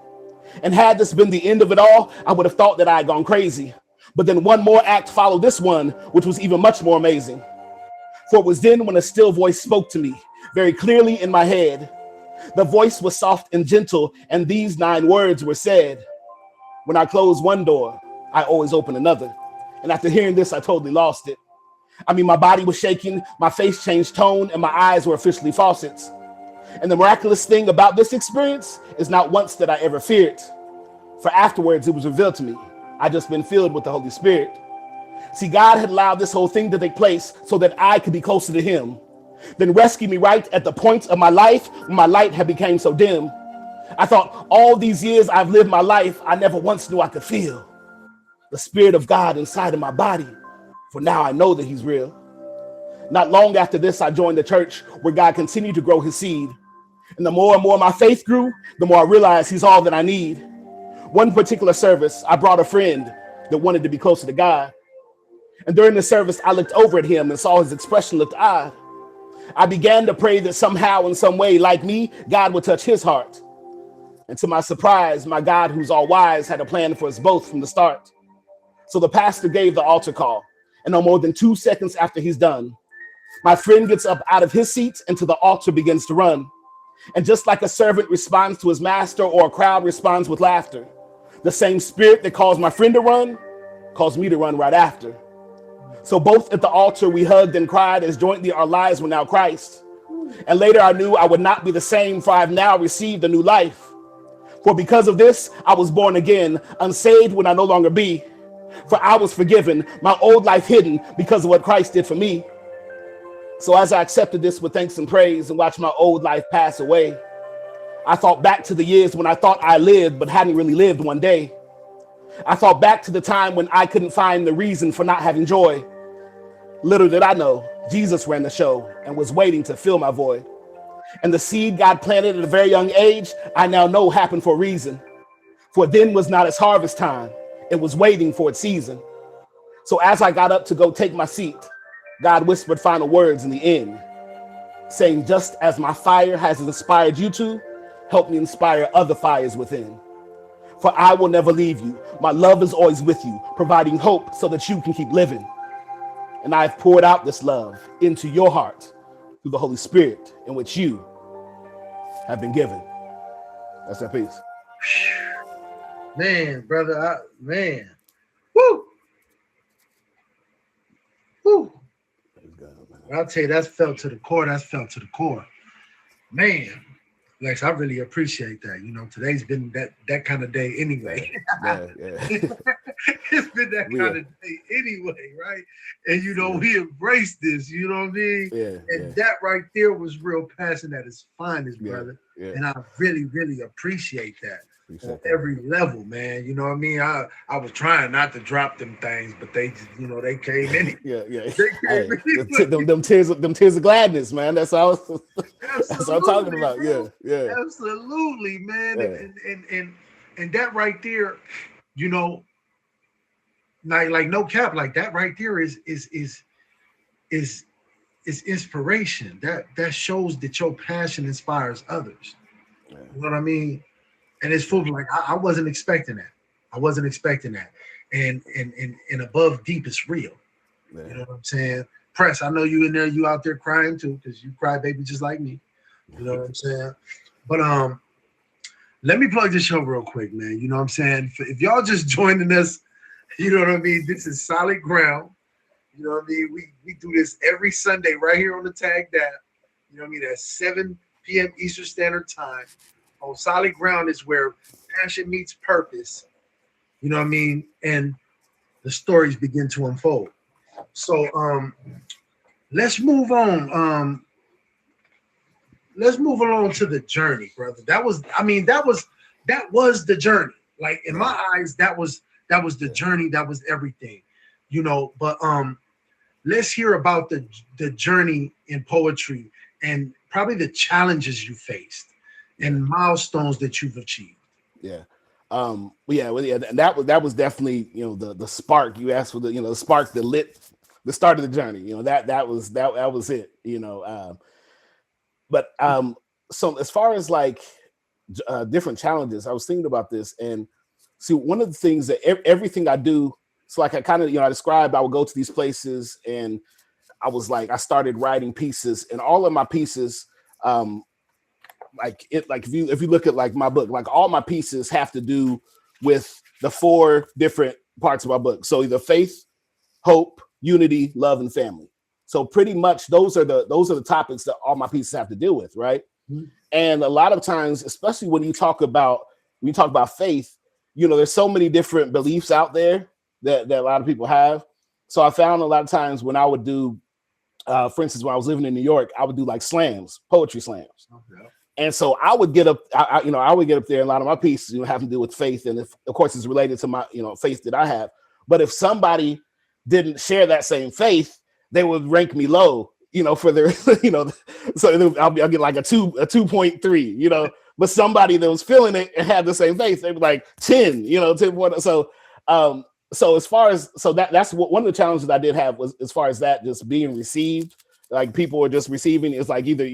And had this been the end of it all, I would have thought that I had gone crazy. But then one more act followed this one, which was even much more amazing. For it was then when a still voice spoke to me, very clearly in my head. The voice was soft and gentle, and these 9 words were said. When I close one door, I always open another. And after hearing this, I totally lost it. I mean, my body was shaking, my face changed tone, and my eyes were officially faucets. And the miraculous thing about this experience is not once that I ever feared. For afterwards, it was revealed to me. I'd just been filled with the Holy Spirit. See, God had allowed this whole thing to take place so that I could be closer to him. Then rescue me right at the point of my life when my light had become so dim. I thought all these years I've lived my life, I never once knew I could feel the Spirit of God inside of my body. For now I know that he's real. Not long after this, I joined the church where God continued to grow his seed. And the more my faith grew, the more I realized he's all that I need. One particular service, I brought a friend that wanted to be closer to God. And during the service, I looked over at him and saw his expression looked odd. I began to pray that somehow, in some way, like me, God would touch his heart. And to my surprise, my God, who's all wise, had a plan for us both from the start. So the pastor gave the altar call. And no more than 2 seconds after he's done, my friend gets up out of his seat and to the altar begins to run. And just like a servant responds to his master or a crowd responds with laughter, the same spirit that caused my friend to run caused me to run right after. So both at the altar we hugged and cried as jointly our lives were now Christ. And later I knew I would not be the same, for I've now received a new life. For because of this, I was born again, unsaved would I no longer be. For I was forgiven, my old life hidden because of what Christ did for me. So as I accepted this with thanks and praise and watched my old life pass away, I thought back to the years when I thought I lived but hadn't really lived one day. I thought back to the time when I couldn't find the reason for not having joy. Little did I know, Jesus ran the show and was waiting to fill my void. And the seed God planted at a very young age, I now know happened for a reason. For then was not its harvest time. It was waiting for its season. So as I got up to go take my seat, God whispered final words in the end, saying, just as my fire has inspired you to, help me inspire other fires within. For I will never leave you. My love is always with you, providing hope so that you can keep living. And I've poured out this love into your heart through the Holy Spirit in which you have been given. That's that piece. Man, brother, man. Woo! Woo! I'll tell you, that's felt to the core. That's felt to the core. Man, Lex, I really appreciate that. You know, today's been that kind of day anyway. Yeah. It's been that kind of day anyway, right? And you know, we embrace this, you know what I mean? And that right there was real passion at its finest, brother. And I really, really appreciate that. On every level, man. You know what I mean? I was trying not to drop them things, but they just, you know, they came in. They came them tears of gladness, man. That's all. That's what I'm talking about. Bro. Yeah. Absolutely, man. And that right there, you know, like no cap, like that right there is inspiration. That shows that your passion inspires others. You know what I mean? And it's full like I wasn't expecting that. And above deep is real. You know what I'm saying? Press, I know you in there, you out there crying too, because you cry baby just like me. You know what I'm saying? But let me plug this show real quick, man. You know what I'm saying? If y'all just joining us, you know what I mean? This is Solid Ground. You know what I mean? We do this every Sunday right here on the Tag Dap. You know what I mean? At 7 p.m. Eastern Standard Time. On Solid Ground is where passion meets purpose, you know what I mean? And the stories begin to unfold. So let's move on. Let's move along to the journey, brother. That was the journey. Like in my eyes, that was the journey, that was everything, you know. But let's hear about the journey in poetry and probably the challenges you faced and milestones that you've achieved. And that was definitely, you know, the spark. You asked for the spark that lit the start of the journey. You know, that was it, you know. So as far as like different challenges, I was thinking about this, and see, one of the things that everything I do, so like I kind of, you know, I described, I would go to these places and I started writing pieces, and all of my pieces, if you look at like my book, like all my pieces have to do with the 4 different parts of my book. So either faith, hope, unity, love, and family. So pretty much those are the topics that all my pieces have to deal with, right? Mm-hmm. And a lot of times, especially when you talk about faith, you know, there's so many different beliefs out there that a lot of people have. So I found a lot of times when I would do, for instance, when I was living in New York, I would do like slams, poetry slams. Okay. And so I would get up, I would get up there, and a lot of my pieces, you know, have to do with faith. And if, of course, it's related to my, you know, faith that I have. But if somebody didn't share that same faith, they would rank me low for their, so I'll get like a 2.3, but somebody that was feeling it and had the same face, they were like 10, 10. So as far as, that's what one of the challenges I did have was as far as that just being received, like people were just receiving. It's like either,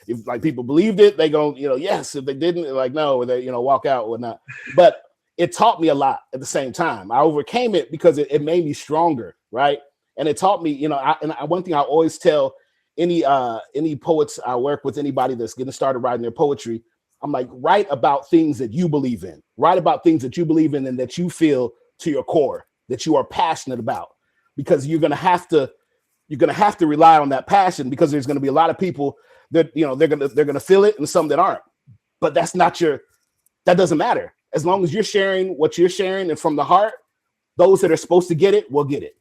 if like people believed it, they go, yes. If they didn't, like, no, or they, walk out or not. But it taught me a lot at the same time. I overcame it because it made me stronger. Right. And it taught me, one thing I always tell any poets I work with, anybody that's getting started writing their poetry, I'm like, write about things that you believe in, write about things that you believe in and that you feel to your core, that you are passionate about, because you're going to have to rely on that passion, because there's going to be a lot of people that, they're going to feel it and some that aren't, but that doesn't matter. As long as you're sharing what you're sharing and from the heart, those that are supposed to get it will get it.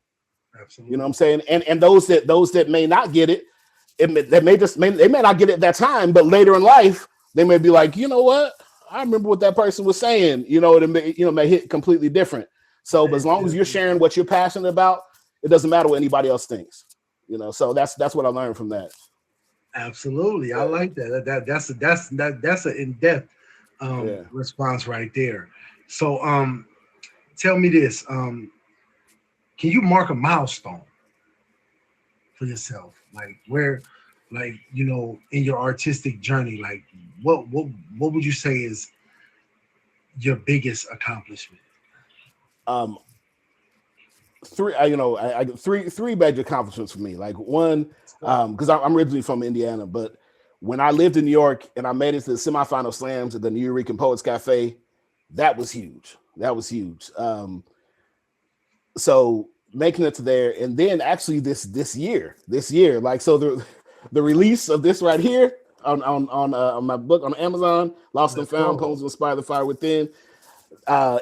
Absolutely. You know what I'm saying? And those that may not get it, they may not get it at that time, but later in life, they may be like, you know what? I remember what that person was saying, it may hit completely different. So, but as long as you're sharing what you're passionate about, it doesn't matter what anybody else thinks, so that's what I learned from that. Absolutely. I like that. That's an in-depth response right there. So, tell me this, can you mark a milestone for yourself? Like where, like, in your artistic journey, like what would you say is your biggest accomplishment? Three major accomplishments for me. Like one, because I'm originally from Indiana, but when I lived in New York and I made it to the semifinal slams at the New Eurekan Poets Cafe, that was huge. So making it to there, and then actually this year, like, so the release of this right here on my book on Amazon, Lost and Found, Poems to Inspire the Fire Within,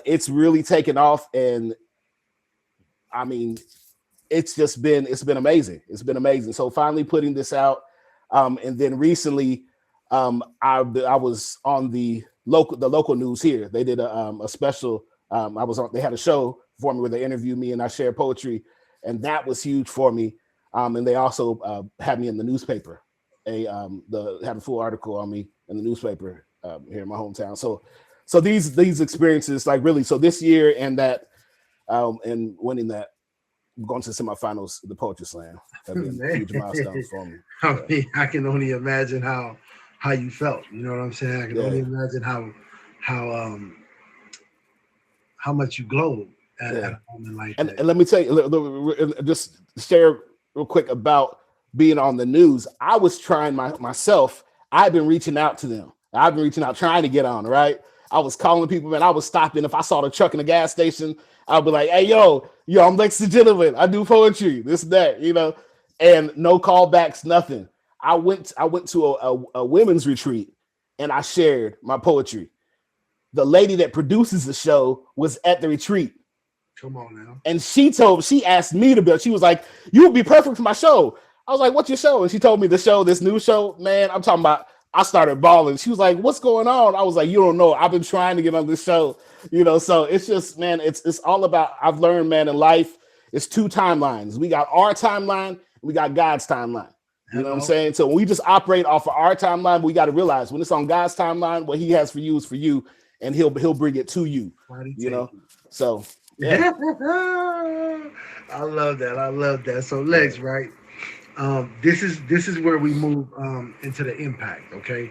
it's really taken off, and I mean, it's been amazing. It's been amazing. So finally putting this out, and then recently, I was on the local news here. They did a special. They had a show for me where they interviewed me and I shared poetry, and that was huge for me. And they also had me in the newspaper. Had a full article on me in the newspaper here in my hometown. So these experiences, like, really, so this year and that, and winning that, going to the semifinals, the Poetry Slam, have been huge milestones for me. I mean, I can only imagine how you felt. You know what I'm saying? I can only imagine how much you glowed at a moment like that. And let me tell you, just share real quick about being on the news. I was trying myself. I've been reaching out to them. I've been reaching out, trying to get on, right? I was calling people, man. I was stopping. If I saw the truck in the gas station, I'd be like, hey, yo, I'm Lex the Gentleman. I do poetry, this, that, and no callbacks, nothing. I went to a women's retreat and I shared my poetry. The lady that produces the show was at the retreat. Come on now. And she asked me to build. She was like, you would be perfect for my show. I was like, what's your show? And she told me this new show, man, I'm talking about, I started bawling. She was like, what's going on? I was like, you don't know. I've been trying to get on this show, so it's just, man, it's all about, I've learned, man, in life, it's two timelines. We got our timeline, and we got God's timeline. You know what I'm saying? So when we just operate off of our timeline, we got to realize when it's on God's timeline, what he has for you is for you, and he'll bring it to you, So, yeah. I love that. So Lex, right? This is where we move into the impact, okay?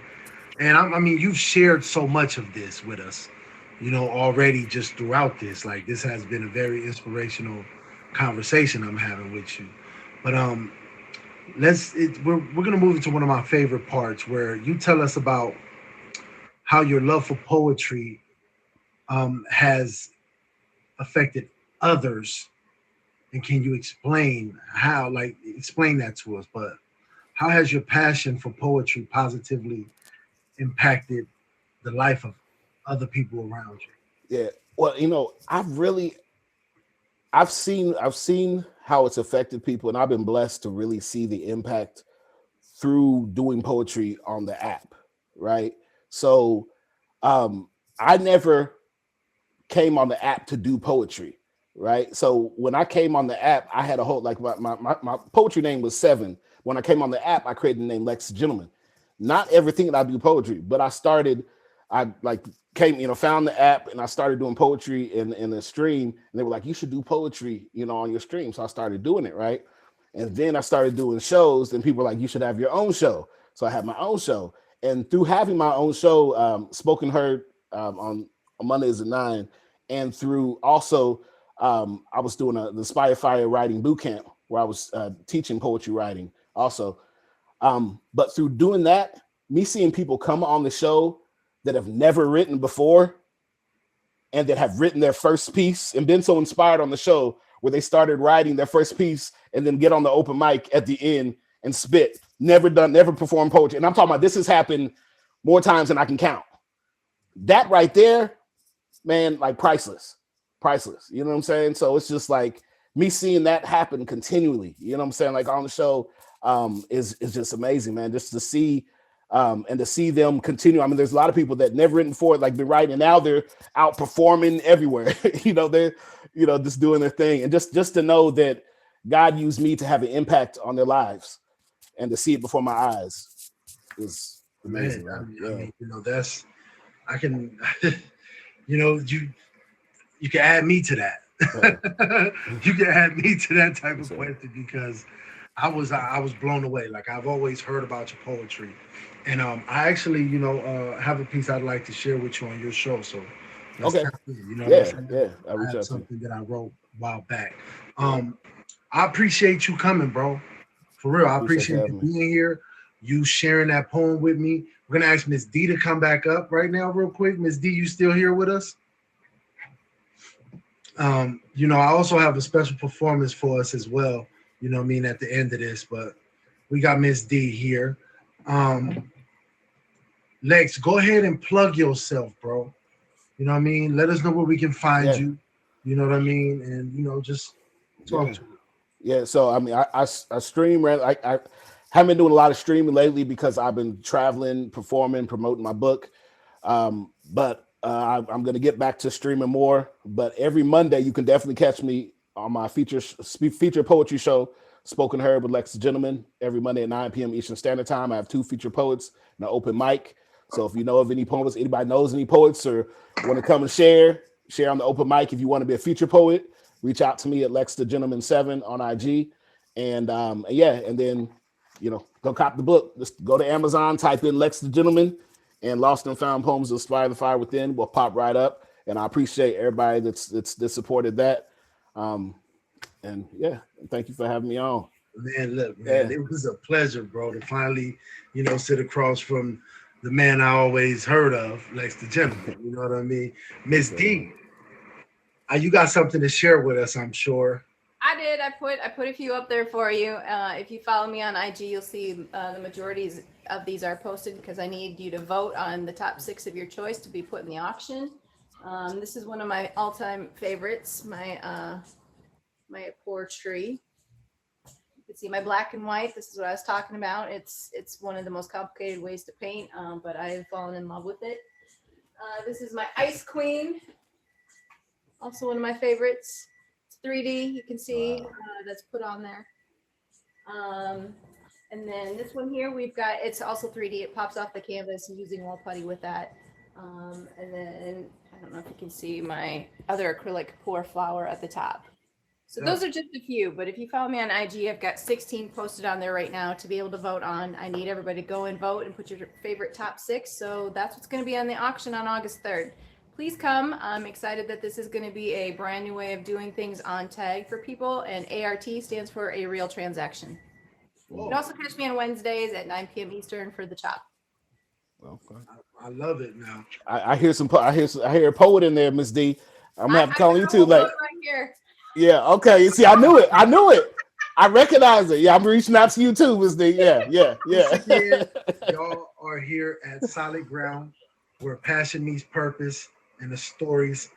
And I mean, you've shared so much of this with us, already just throughout this. Like, this has been a very inspirational conversation I'm having with you. But we're gonna move into one of my favorite parts, where you tell us about how your love for poetry has affected others. And can you explain that to us? But how has your passion for poetry positively impacted the life of other people around you? Yeah, well, I've seen how it's affected people, and I've been blessed to really see the impact through doing poetry on the app, right? So I never came on the app to do poetry. Right. So when I came on the app, I had a whole, like, my poetry name was Seven, when I came on the app, I created the name Lex the Gentleman. Not everything that I do poetry, but I like came, found the app and I started doing poetry in the stream. And they were like, you should do poetry, on your stream. So I started doing it, right? And then I started doing shows, and people were like, you should have your own show. So I had my own show. And through having my own show, Spoken Heard on Mondays at 9, and through also, I was doing the Inspire Fire Writing Bootcamp where I was teaching poetry writing also. But through doing that, me seeing people come on the show that have never written before and that have written their first piece and been so inspired on the show where they started writing their first piece and then get on the open mic at the end and spit. Never performed poetry. And I'm talking about this has happened more times than I can count. That right there, man, like priceless. You know what I'm saying? So it's just like me seeing that happen continually, you know what I'm saying? Like on the show is just amazing, man. Just to see and to see them continue. I mean, there's a lot of people that never written before, like been writing, and now they're out performing everywhere. They're, just doing their thing. And just to know that God used me to have an impact on their lives and to see it before my eyes is amazing. Man, I mean, that's, I can, you can add me to that. You can add me to that type of question because I was blown away. Like I've always heard about your poetry. And I actually, have a piece I'd like to share with you on your show. So, okay, I reach out something that I wrote a while back. I appreciate you coming, bro. For real, I appreciate you being here. You sharing that poem with me. We're gonna ask Miss D to come back up right now, real quick. Miss D, you still here with us? I also have a special performance for us as well. At the end of this, but we got Miss D here. Lex, go ahead and plug yourself, bro. You know what I mean? Let us know where we can find you. You know what I mean? And just talk to me. Yeah, so I mean, I stream. I haven't been doing a lot of streaming lately because I've been traveling, performing, promoting my book. But I'm going to get back to streaming more. But every Monday, you can definitely catch me on my feature poetry show, Spoken Heard with Lex the Gentleman, every Monday at 9 p.m. Eastern Standard Time. I have 2 feature poets and an open mic. So if you know of any poets, anybody knows any poets or want to come and share on the open mic. If you want to be a feature poet, reach out to me at Lex the Gentleman 7 on IG. And then, go cop the book. Just go to Amazon, type in Lex the Gentleman and Lost and Found Poems to Inspire the Fire Within will pop right up. And I appreciate everybody that supported that. And thank you for having me on. Man, look, man, it was a pleasure, bro, to finally, sit across from the man I always heard of, Lex the Gentleman. You know what I mean? Miss D, you got something to share with us, I'm sure. I did. I put a few up there for you. If you follow me on IG, you'll see the majorities of these are posted because I need you to vote on the top 6 of your choice to be put in the auction. This is one of my all-time favorites, my poetry. You can see my black and white. This is what I was talking about. It's one of the most complicated ways to paint, but I have fallen in love with it. This is my Ice Queen, also one of my favorites. It's 3D. You can see that's put on there. And then this one here, it's also 3D. It pops off the canvas. I'm using wall putty with that. And then I don't know if you can see my other acrylic pour flower at the top. So those are just a few, but if you follow me on IG, I've got 16 posted on there right now to be able to vote on. I need everybody to go and vote and put your favorite top 6. So that's what's going to be on the auction on August 3rd. Please come. I'm excited that this is going to be a brand new way of doing things on tag for people, and ART stands for a real transaction. You can also catch me on Wednesdays at 9 p.m. Eastern for the chop. Okay. I love it now. I hear a poet in there, Miss D. I'm gonna have to call you too. Like right here. Yeah, okay. You see, I knew it. I recognize it. Yeah, I'm reaching out to you too, Miss D. Yeah. Y'all are here at Solid Ground, where passion meets purpose and the stories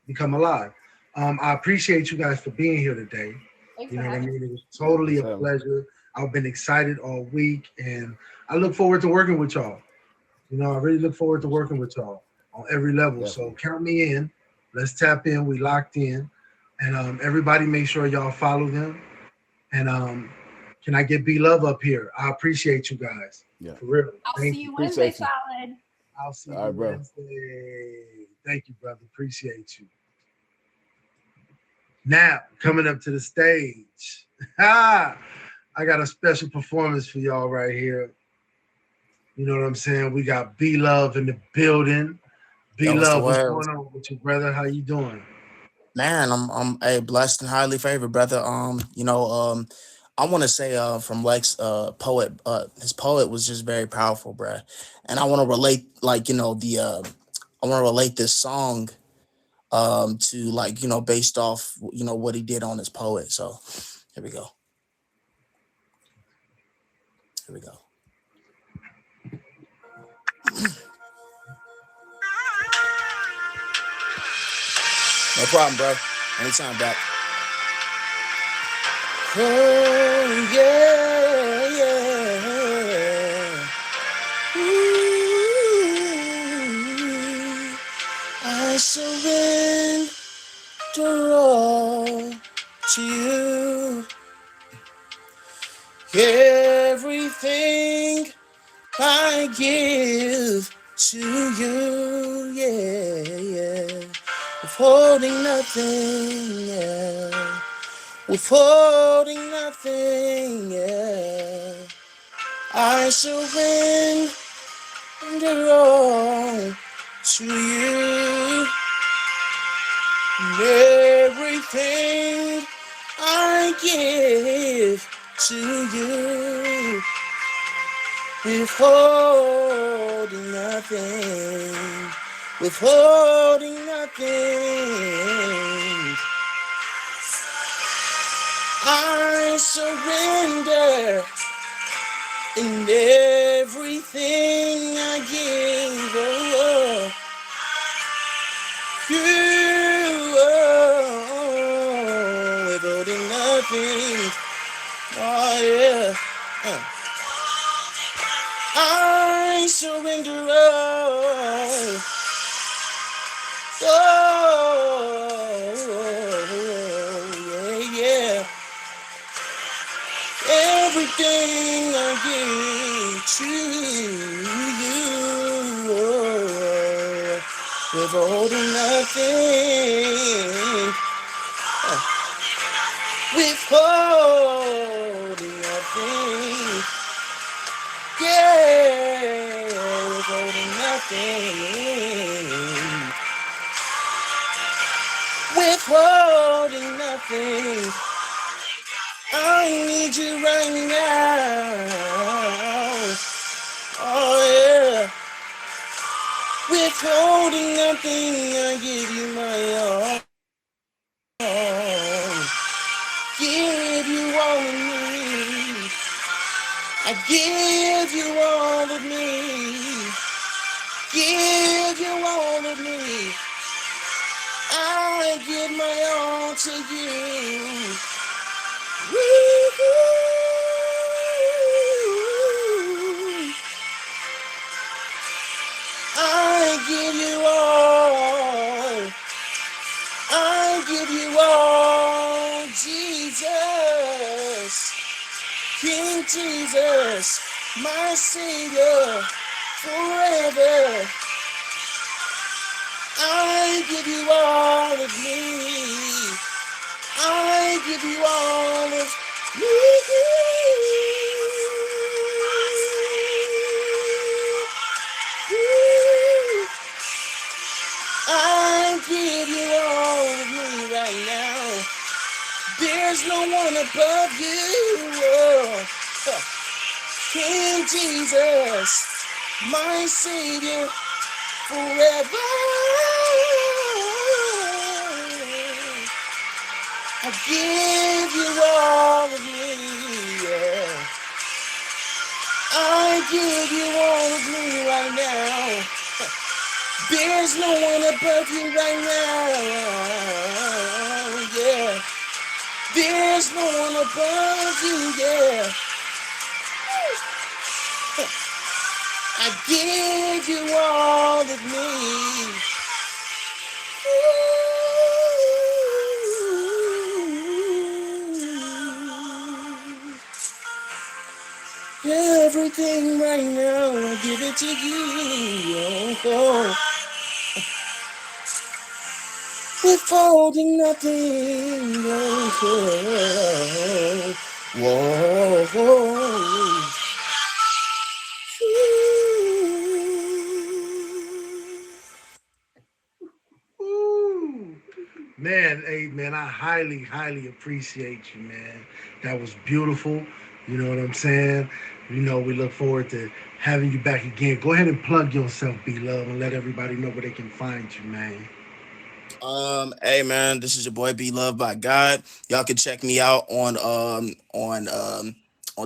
become alive. I appreciate you guys for being here today. Thanks you know for what I having mean? It was totally a pleasure. I've been excited all week, and I look forward to working with y'all. I really look forward to working with y'all on every level. Yeah. So count me in. Let's tap in. We locked in. And everybody make sure y'all follow them. And Can I get B Love up here? I appreciate you guys. Yeah. For real. I'll Thank see you. you Wednesday, Appreciate you. Solid. I'll see All you right, bro. Wednesday. Thank you, brother. Appreciate you. Now, coming up to the stage. I got a special performance for y'all right here. You know what I'm saying? We got B Love in the building. B Yo, what's the Love, what's word? going on with you, brother? How you doing? Man, I'm a blessed and highly favored brother. I want to say from Lex poet his poet was just very powerful, bruh. And I want to relate I want to relate this song to based off what he did on his poet. So here we go. Here we go. No problem, bro. Anytime back. Oh yeah, yeah. Ooh, I surrender all to you. Everything I give to you, yeah, yeah. Withholding nothing, yeah. Withholding nothing, yeah. I surrender all to you. And everything I give to you. Withholding nothing. Withholding nothing. I surrender in everything I give. Oh, you withholding nothing. Oh yeah. I surrender all. Oh, yeah, yeah. Everything I give to you, withholding nothing, withholding nothing, yeah, withholding nothing, withholding nothing. I need you right now. Oh yeah. Withholding nothing, I give you my all. Give you all of me. I give you all of me. Give you all of me. I give my all to you. Woo-hoo. I give you all. I give you all, Jesus, King Jesus, my Savior, forever. I give you all of me. I give you all of me. I give you all of me right now. There's no one above you. Oh, King Jesus, my Savior, forever. I give you all of me. Yeah. I give you all of me right now. There's no one above you right now, yeah. There's no one above you, yeah. I give you all of me. Everything right now, I give it to you. Oh, withholding nothing. Oh, whoa, whoa. Ooh. Man, hey man, I highly appreciate you, man. That was beautiful. You know what I'm saying? You know, we look forward to having you back again. Go ahead and plug yourself, B Love, and let everybody know where they can find you, man. Hey man, this is your boy Be Loved by God. Y'all can check me out on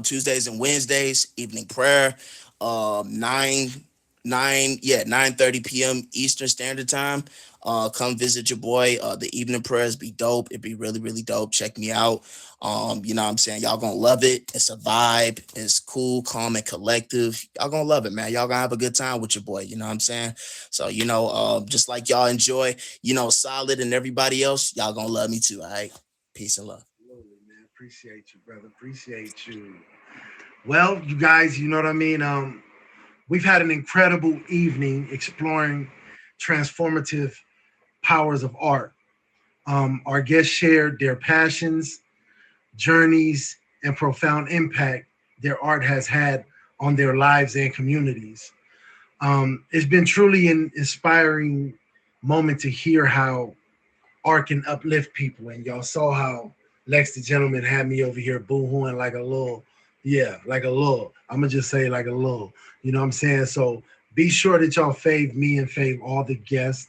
Tuesdays and Wednesdays, evening prayer, 9:30 p.m. Eastern Standard Time. Come visit your boy. The evening prayers be dope. It'd be really, really dope. Check me out. You know what I'm saying? Y'all gonna love it. It's a vibe. It's cool, calm, and collective. Y'all gonna love it, man. Y'all gonna have a good time with your boy. You know what I'm saying? So, just like y'all enjoy, Solid and everybody else, y'all gonna love me too. All right. Peace and love. Absolutely, man. Appreciate you, brother. Appreciate you. Well, you guys, you know what I mean? We've had an incredible evening exploring transformative powers of art. Our guests shared their passions, journeys, and profound impact their art has had on their lives and communities. It's been truly an inspiring moment to hear how art can uplift people. And y'all saw how Lex the gentleman had me over here boo-hooing like a little, yeah, like a little. I'm gonna just say like a little, you know what I'm saying? So be sure that y'all fave me and fave all the guests.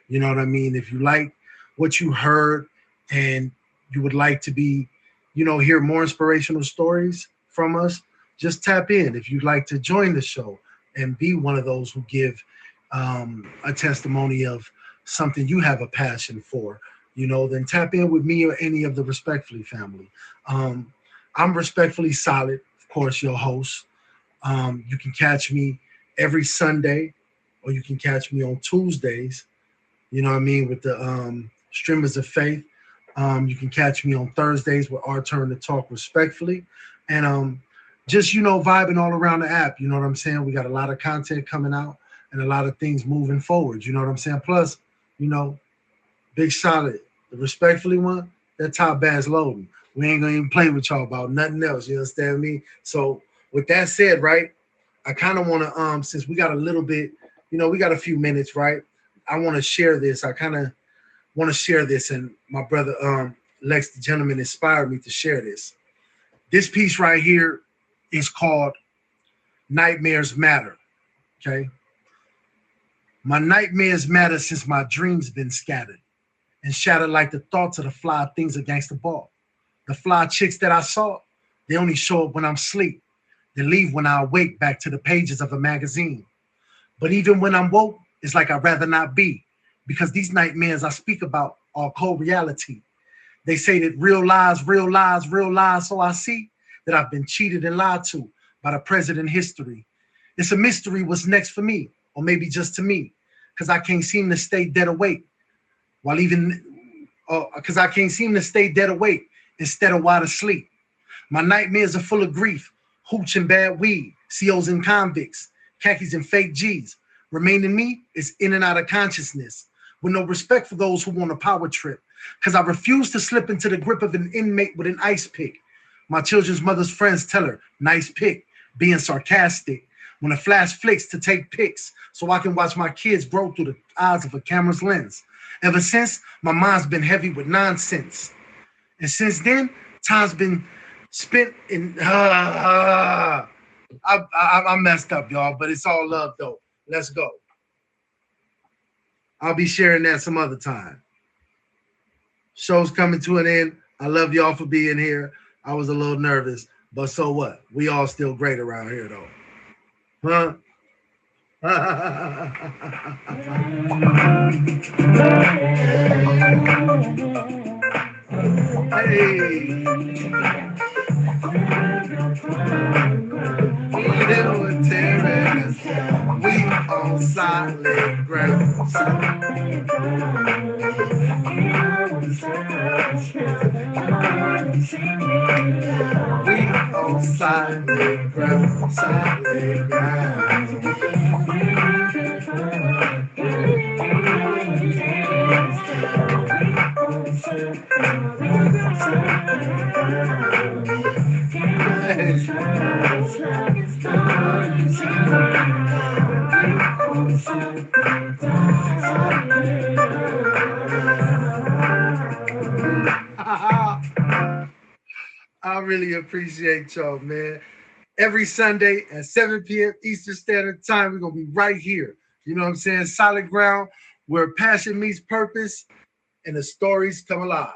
You know what I mean? If you like what you heard and you would like to be, hear more inspirational stories from us, just tap in. If you'd like to join the show and be one of those who give a testimony of something you have a passion for, then tap in with me or any of the Respectfully family. I'm Respectfully Solid, of course, your host. You can catch me every Sunday, or you can catch me on Tuesdays, you know what I mean, with the Streamers of Faith. You can catch me on Thursdays with our turn to talk respectfully. And just, vibing all around the app. You know what I'm saying? We got a lot of content coming out and a lot of things moving forward. You know what I'm saying? Plus, Big Solid, the Respectfully one, that top bad's loading. We ain't gonna even play with y'all about nothing else. You understand me? So with that said, right, I kind of want to, since we got a little bit, we got a few minutes, right? I want to share this. I kind of want to share this, and my brother Lex the gentleman inspired me to share this. This piece right here is called Nightmares Matter. Okay. My nightmares matter since my dreams been scattered and shattered like the thoughts of the fly things against the ball. The fly chicks that I saw, they only show up when I'm asleep. They leave when I awake back to the pages of a magazine. But even when I'm woke, it's like I'd rather not be, because these nightmares I speak about are cold reality. They say that real lies, real lies, real lies. So I see that I've been cheated and lied to by the president history. It's a mystery what's next for me, or maybe just to me, because I can't seem to stay dead awake because I can't seem to stay dead awake instead of wide asleep. My nightmares are full of grief, hooch and bad weed, COs and convicts, khakis and fake G's. Remaining me is in and out of consciousness, with no respect for those who want a power trip, because I refuse to slip into the grip of an inmate with an ice pick. My children's mother's friends tell her, nice pick, being sarcastic, when a flash flicks to take pics so I can watch my kids grow through the eyes of a camera's lens. Ever since, my mind's been heavy with nonsense. And since then, time's been spent in... I messed up, y'all, but it's all love, though. Let's go. I'll be sharing that some other time. Show's coming to an end. I love y'all for being here. I was a little nervous, but so what? We all still great around here, though. Huh? Hey. Little terrorists, we on solid ground. We on solid ground, solid I really appreciate y'all, man. Every Sunday at 7 p.m. Eastern Standard Time, we're going to be right here. You know what I'm saying? Solid ground, where passion meets purpose and the stories come alive.